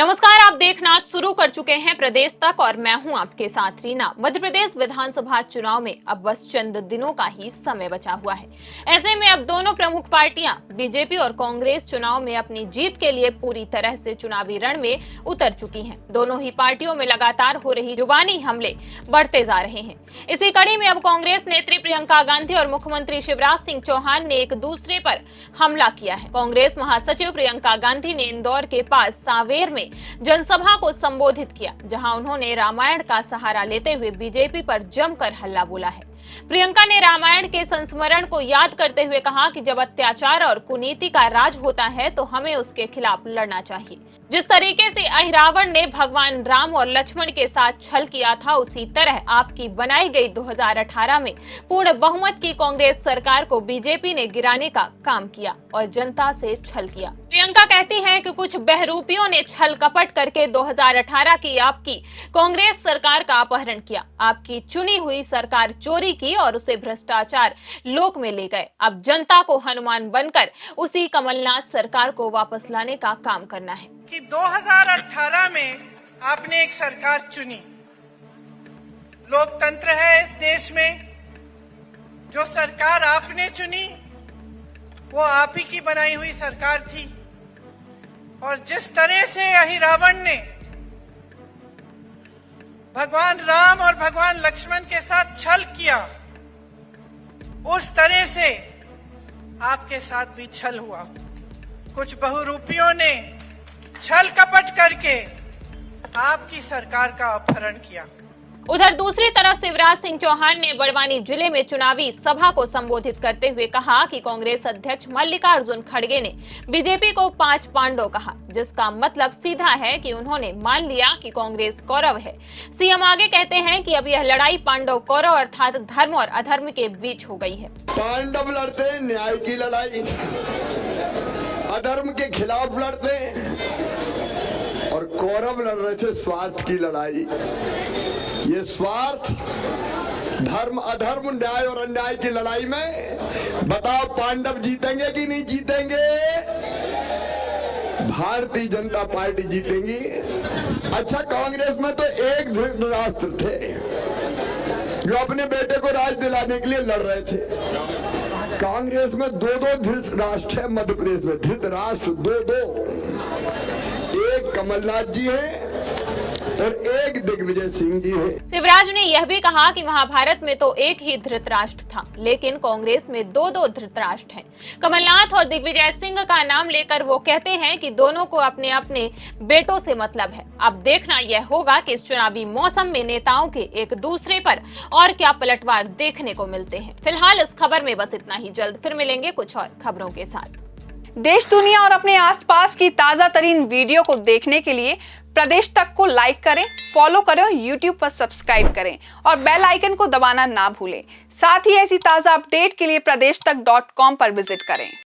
नमस्कार, आप देखना शुरू कर चुके हैं प्रदेश तक और मैं हूं आपके साथ रीना। मध्य प्रदेश विधानसभा चुनाव में अब बस चंद दिनों का ही समय बचा हुआ है। ऐसे में अब दोनों प्रमुख पार्टियां बीजेपी और कांग्रेस चुनाव में अपनी जीत के लिए पूरी तरह से चुनावी रण में उतर चुकी हैं। दोनों ही पार्टियों में लगातार हो रही जुबानी हमले बढ़ते जा रहे हैं। इसी कड़ी में अब कांग्रेस नेत्री प्रियंका गांधी और मुख्यमंत्री शिवराज सिंह चौहान ने एक दूसरे पर हमला किया है। कांग्रेस महासचिव प्रियंका गांधी ने इंदौर के पास सांवेर में जनसभा को संबोधित किया, जहां उन्होंने रामायण का सहारा लेते हुए बीजेपी पर जमकर हल्ला बोला है। प्रियंका ने रामायण के संस्मरण को याद करते हुए कहा कि जब अत्याचार और कुनीति का राज होता है तो हमें उसके खिलाफ लड़ना चाहिए। जिस तरीके से अहिरावण ने भगवान राम और लक्ष्मण के साथ छल किया था, उसी तरह आपकी बनाई गई 2018 में पूर्ण बहुमत की कांग्रेस सरकार को बीजेपी ने गिराने का काम किया और जनता से छल किया। प्रियंका कहती हैं कि कुछ बहरूपियों ने छल कपट करके 2018 की आपकी कांग्रेस सरकार का अपहरण किया। आपकी चुनी हुई सरकार चोरी की और उसे भ्रष्टाचार लोक में ले गए। अब जनता को हनुमान बनकर उसी कमलनाथ सरकार को वापस लाने का काम करना है। कि 2018 में आपने एक सरकार चुनी। लोकतंत्र है इस देश में। जो सरकार आपने चुनी वो आप ही की बनाई हुई सरकार थी और जिस तरह से अहिरावण ने भगवान राम और भगवान लक्ष्मण के साथ छल किया, उस तरह से आपके साथ भी छल हुआ। कुछ बहुरूपियों ने छल कपट करके आपकी सरकार का अपहरण किया। उधर दूसरी तरफ शिवराज सिंह चौहान ने बड़वानी जिले में चुनावी सभा को संबोधित करते हुए कहा कि कांग्रेस अध्यक्ष मल्लिकार्जुन खड़गे ने बीजेपी को 5 पांडव कहा, जिसका मतलब सीधा है कि उन्होंने मान लिया कि कांग्रेस कौरव है। सीएम आगे कहते हैं कि अब यह लड़ाई पांडव कौरव अर्थात धर्म और अधर्म के बीच हो गई है। पांडव लड़ते न्याय की लड़ाई, अधर्म के खिलाफ लड़ते और कौरव लड़ रहे थे स्वार्थ की लड़ाई। ये स्वार्थ, धर्म अधर्म, न्याय और अन्याय की लड़ाई में बताओ पांडव जीतेंगे कि नहीं जीतेंगे? भारतीय जनता पार्टी जीतेंगी। अच्छा, कांग्रेस में तो एक धृतराष्ट्र थे जो अपने बेटे को राज दिलाने के लिए लड़ रहे थे। कांग्रेस में 2 धृतराष्ट्र है। मध्य प्रदेश में धृतराष्ट्र 2। एक कमलनाथ जी है और एक दिग्विजय सिंह जी है। शिवराज ने यह भी कहा कि महाभारत में तो एक ही धृतराष्ट्र था, लेकिन कांग्रेस में 2 धृतराष्ट्र हैं। कमलनाथ और दिग्विजय सिंह का नाम लेकर वो कहते हैं कि दोनों को अपने अपने बेटों से मतलब है। अब देखना यह होगा कि इस चुनावी मौसम में नेताओं के एक दूसरे पर और क्या पलटवार देखने को मिलते हैं। फिलहाल इस खबर में बस इतना ही। जल्द फिर मिलेंगे कुछ और खबरों के साथ। देश दुनिया और अपने आसपास की ताजा तरीन वीडियो को देखने के लिए प्रदेश तक को लाइक करें, फॉलो करें, YouTube पर सब्सक्राइब करें और बेल आइकन को दबाना ना भूलें। साथ ही ऐसी ताजा अपडेट के लिए pradesh tak.com पर विजिट करें।